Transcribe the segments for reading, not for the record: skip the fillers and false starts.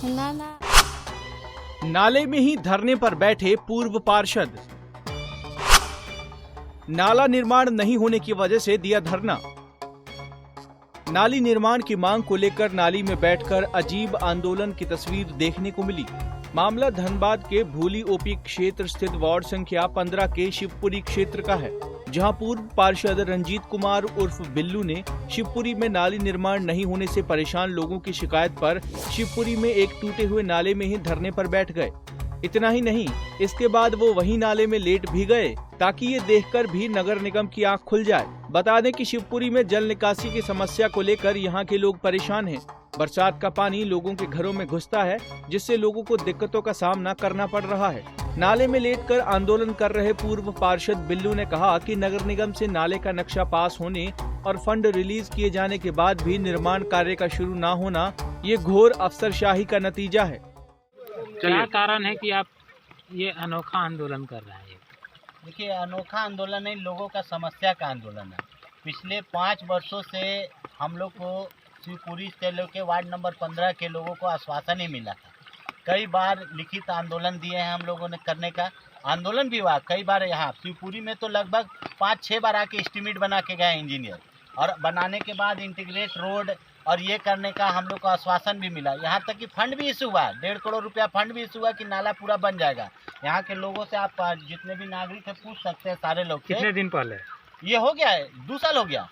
ना ना नाले में ही धरने पर बैठे पूर्व पार्षद। नाला निर्माण नहीं होने की वजह से दिया धरना। नाली निर्माण की मांग को लेकर नाली में बैठकर अजीब आंदोलन की तस्वीर देखने को मिली। मामला धनबाद के भूली ओपी क्षेत्र स्थित वार्ड संख्या 15 के शिवपुरी क्षेत्र का है, जहां पूर्व पार्षद रंजीत कुमार उर्फ बिल्लू ने शिवपुरी में नाली निर्माण नहीं होने से परेशान लोगों की शिकायत पर शिवपुरी में एक टूटे हुए नाले में ही धरने पर बैठ गए। इतना ही नहीं, इसके बाद वो वही नाले में लेट भी गए ताकि ये देखकर भी नगर निगम की आंख खुल जाए। बता दें कि शिवपुरी में जल निकासी की समस्या को लेकर यहाँ के लोग परेशान हैं। बरसात का पानी लोगों के घरों में घुसता है, जिससे लोगों को दिक्कतों का सामना करना पड़ रहा है। नाले में लेटकर आंदोलन कर रहे पूर्व पार्षद बिल्लू ने कहा कि नगर निगम से नाले का नक्शा पास होने और फंड रिलीज किए जाने के बाद भी निर्माण कार्य का शुरू न होना ये घोर अफसरशाही का नतीजा है। क्या कारण है कि आप ये अनोखा आंदोलन कर रहे हैं? देखिए, अनोखा आंदोलन नहीं, लोगों का समस्या का आंदोलन है। पिछले 5 वर्षों से हम लोग को शिवपुरी से लेकर वार्ड नंबर 15 के लोगों को आश्वासन ही मिला था। कई बार लिखित आंदोलन दिए हैं हम लोगों ने, करने का आंदोलन भी हुआ कई बार। यहाँ शिवपुरी में तो लगभग 5-6 बार आके एस्टीमेट बना के गए इंजीनियर, और बनाने के बाद इंटीग्रेट रोड और ये करने का हम लोग को आश्वासन भी मिला। यहाँ तक कि फंड भी इशू हुआ, 1.5 करोड़ रुपया फंड भी इशू हुआ कि नाला पूरा बन जाएगा। यहाँ के लोगों से आप जितने भी नागरिक है पूछ सकते हैं, सारे लोग। कितने दिन पहले ये हो गया है? 2 साल हो गया।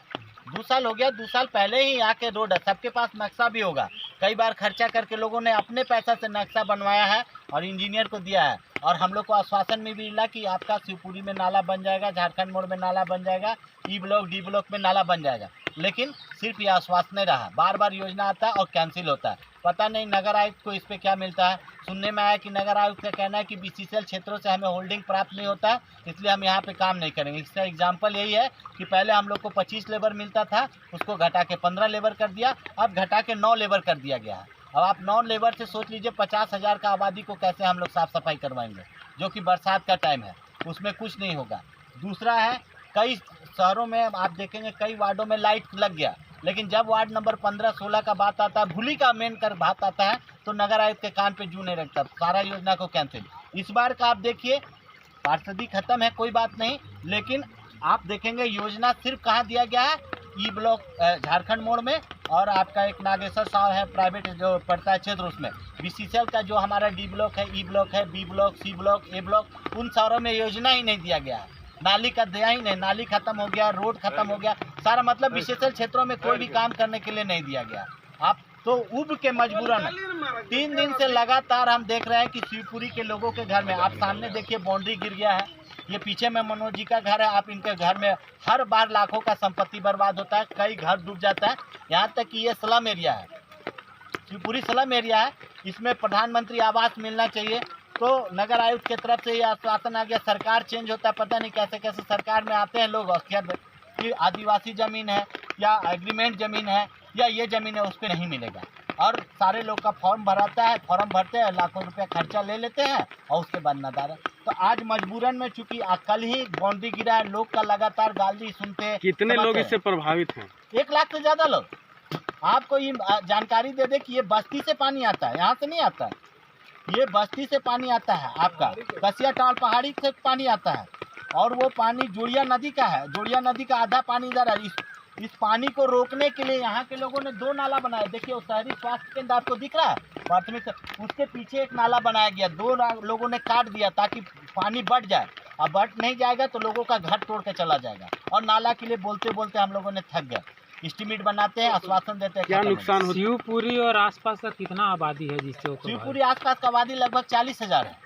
2 साल हो गया। 2 साल पहले ही यहाँ के रोड है, सबके पास नक्शा भी होगा। कई बार खर्चा करके लोगों ने अपने पैसा से नक्शा बनवाया है और इंजीनियर को दिया है, और हम लोग को आश्वासन में भी मिला कि आपका शिवपुरी में नाला बन जाएगा, झारखंड मोड़ में नाला बन जाएगा, ई ब्लॉक डी ब्लॉक में नाला बन जाएगा। लेकिन सिर्फ ये आश्वासन नहीं रहा, बार बार योजना आता है और कैंसिल होता है। पता नहीं नगर आयुक्त को इस पे क्या मिलता है। सुनने में आया कि नगर आयुक्त का कहना है कि बीसीसीएल क्षेत्रों से हमें होल्डिंग प्राप्त नहीं होता है, इसलिए हम यहाँ पे काम नहीं करेंगे। इसका एग्जाम्पल यही है कि पहले हम लोग को 25 लेबर मिलता था, उसको घटा के 15 लेबर कर दिया, अब घटा के 9 लेबर कर दिया गया है। अब आप 9 लेबर से सोच लीजिए 50,000 का आबादी को कैसे हम लोग साफ सफाई करवाएंगे, जो कि बरसात का टाइम है, उसमें कुछ नहीं होगा। दूसरा है, कई शहरों में आप देखेंगे कई वार्डों में लाइट लग गया, लेकिन जब वार्ड नंबर 15-16 का बात आता है, भूली का मेन कर बात आता है, तो नगर आयुक्त के कान पे जू नहीं रखता, सारा योजना को कैंसिल। इस बार का आप देखिए, पार्षदी खत्म है, कोई बात नहीं, लेकिन आप देखेंगे योजना सिर्फ कहाँ दिया गया है, ई ब्लॉक झारखंड मोड़ में, और आपका एक नागेश्वर साहब है प्राइवेट जो पड़ता है क्षेत्र, उसमें बीसीसीएल का जो हमारा डी ब्लॉक है, ई ब्लॉक है, बी ब्लॉक, सी ब्लॉक, ए ब्लॉक, उन शहरों में योजना ही नहीं दिया गया है। नाली का दिया ही नहीं, नाली खत्म हो गया, रोड खत्म हो गया, सारा मतलब विशेषण क्षेत्रों में कोई भी काम करने के लिए नहीं दिया गया। आप तो उब के मजबूरन 3 दिन से लगातार हम देख रहे हैं कि शिवपुरी के लोगों के घर में, आप सामने देखिए बाउंड्री गिर गया है, ये पीछे में मनोज जी का घर है, आप इनके घर में हर बार लाखों का संपत्ति बर्बाद होता है, कई घर डूब जाता है। यहाँ तक कि ये स्लम एरिया है, शिवपुरी स्लम एरिया है, इसमें प्रधानमंत्री आवास मिलना चाहिए। तो नगर आयुक्त की तरफ से ये आश्वासन आ गया, सरकार चेंज होता है, पता नहीं कैसे कैसे सरकार में आते हैं लोग, कि आदिवासी ज़मीन है या एग्रीमेंट ज़मीन है या ये ज़मीन है, उस पर नहीं मिलेगा। और सारे लोग का फॉर्म भराता है, फॉर्म भरते हैं, लाखों रुपया खर्चा ले लेते हैं और उसके बाद नदारा। तो आज मजबूरन में, चूंकि कल ही बाउंड्री गिरा है, लोग का लगातार गाली सुनते हैं। कितने लोग इससे प्रभावित हैं? 1 लाख से ज़्यादा लोग। आपको ये जानकारी दे दे कि ये बस्ती से पानी आता है, यहाँ से नहीं आता है, ये बस्ती से पानी आता है, आपका कसिया टाल पहाड़ी से पानी आता है, और वो पानी जोड़िया नदी का है। जोड़िया नदी का आधा पानी इधर है। इस पानी को रोकने के लिए यहाँ के लोगों ने 2 नाला बनाए। देखिए, उस शहरी स्वास्थ्य केंद्र आपको दिख रहा है प्राथमिक, उसके पीछे एक नाला बनाया गया, 2 लोगों ने काट दिया ताकि पानी बढ़ जाए। अब बढ़ नहीं जाएगा तो लोगों का घर तोड़ के चला जाएगा, और नाला के लिए बोलते बोलते हम लोगों ने थक गए। एस्टीमेट बनाते हैं, आश्वासन देते हैं, क्या नुकसान हो? शिवपुरी और आसपास का कितना आबादी है जिससे? शिवपुरी आसपास का आबादी लगभग 40,000 है।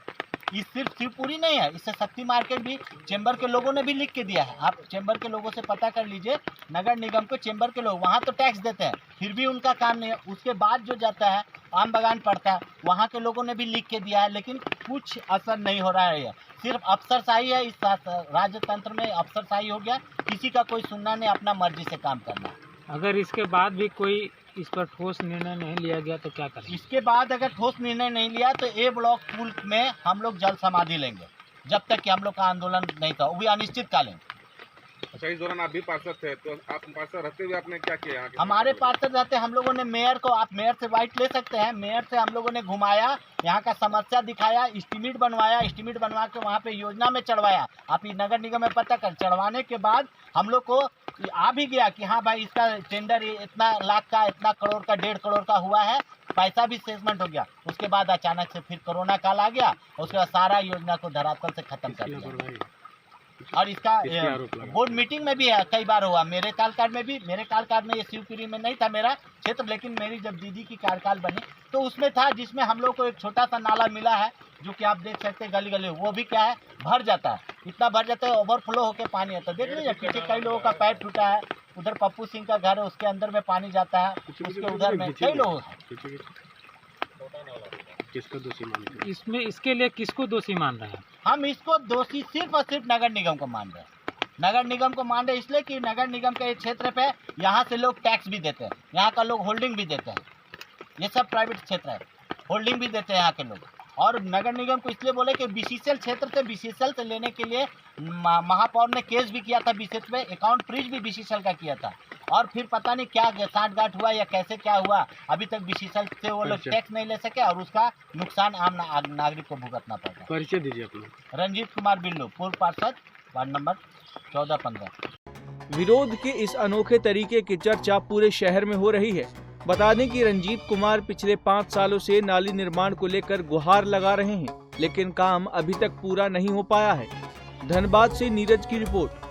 ये सिर्फ शिवपुरी नहीं है, इससे शक्ति मार्केट भी चेंबर के लोगों ने भी लिख के दिया है। आप चेंबर के लोगों से पता कर लीजिए, नगर निगम को चेंबर के लोग वहाँ तो टैक्स देते हैं, फिर भी उनका काम नहीं है। उसके बाद जो जाता है आम बगान पड़ता है, वहाँ के लोगों ने भी लिख के दिया है, लेकिन कुछ असर नहीं हो रहा है। सिर्फ अफसरशाही है, इस राजतंत्र में अफसरशाही हो गया, किसी का कोई सुनना नहीं, अपना मर्जी से काम करना। अगर इसके बाद भी कोई इस पर ठोस निर्णय नहीं लिया गया तो क्या करें? इसके बाद अगर ठोस निर्णय नहीं लिया तो ए ब्लॉक पुल में हम लोग जल समाधि लेंगे, जब तक कि हम लोग का आंदोलन नहीं था, वो भी अनिश्चितकालीन। अच्छा, इस दौरान आप भी पार्षद थे, तो आप पार्षद रहते हुए आपने क्या किया यहाँ के? हमारे पार्षद रहते हम लोगों ने मेयर को, आप मेयर से वाइट ले सकते हैं, मेयर से हम लोगों ने घुमाया, यहाँ का समस्या दिखाया, एस्टीमेट बनवाया, एस्टीमेट बनवा के वहाँ पे योजना में चढ़वाया। आप ये नगर निगम में पता कर, चढ़वाने के बाद हम लोग को आ भी गया कि हाँ भाई इसका टेंडर इतना लाख का, इतना करोड़ का, 1.5 करोड़ का हुआ है, पैसा भी सेटलमेंट हो गया। उसके बाद अचानक से फिर कोरोना काल आ गया, उसके बाद सारा योजना को धरातल से खत्म कर दिया। और इसका बोर्ड मीटिंग में भी है, कई बार हुआ, मेरे कार्यकाल में भी, मेरे कार्यकाल में ये शिवपुरी में नहीं था मेरा क्षेत्र, लेकिन मेरी जब दीदी की कार्यकाल बनी तो उसमें था, जिसमें हम लोग को एक छोटा सा नाला मिला है, जो कि आप देख सकते हैं गली गली, वो भी क्या है, भर जाता है, इतना भर जाता है, ओवरफ्लो होकर पानी आता है। देख लीजिए पीछे कई लोगों का पैर टूटा है, उधर पप्पू सिंह का घर है, उसके अंदर में पानी जाता है, उसके उधर में कई लोग हैं। किसको दोषी मानते हैं? इसमें इसके लिए किसको दोषी मान रहे हैं? हम इसको दोषी सिर्फ और सिर्फ नगर निगम को मान रहे हैं। नगर निगम को मान रहे हैं इसलिए कि नगर निगम के क्षेत्र पे यहाँ से लोग टैक्स भी देते हैं, यहाँ का लोग होल्डिंग भी देते हैं, ये सब प्राइवेट क्षेत्र है, होल्डिंग भी देते हैं यहाँ के लोग। और नगर निगम को इसलिए बोले कि बीसीसीएल क्षेत्र से, बीसीसीएल से लेने के लिए महापौर ने केस भी किया था बीसीसीएल पे, अकाउंट फ्रीज भी बीसीसीएल का किया था, और फिर पता नहीं क्या साठगांठ हुआ या कैसे क्या हुआ, अभी तक बीसीसीएल से वो लोग टैक्स नहीं ले सके और उसका नुकसान आम नागरिक को भुगतना पड़ता। परिचय दीजिए अपना। रंजीत कुमार बिल्लू, पूर्व पार्षद, वार्ड नंबर 14-15। विरोध के इस अनोखे तरीके की चर्चा पूरे शहर में हो रही है। बता दें कि रंजीत कुमार पिछले 5 सालों से नाली निर्माण को लेकर गुहार लगा रहे हैं, लेकिन काम अभी तक पूरा नहीं हो पाया है। धनबाद से नीरज की रिपोर्ट।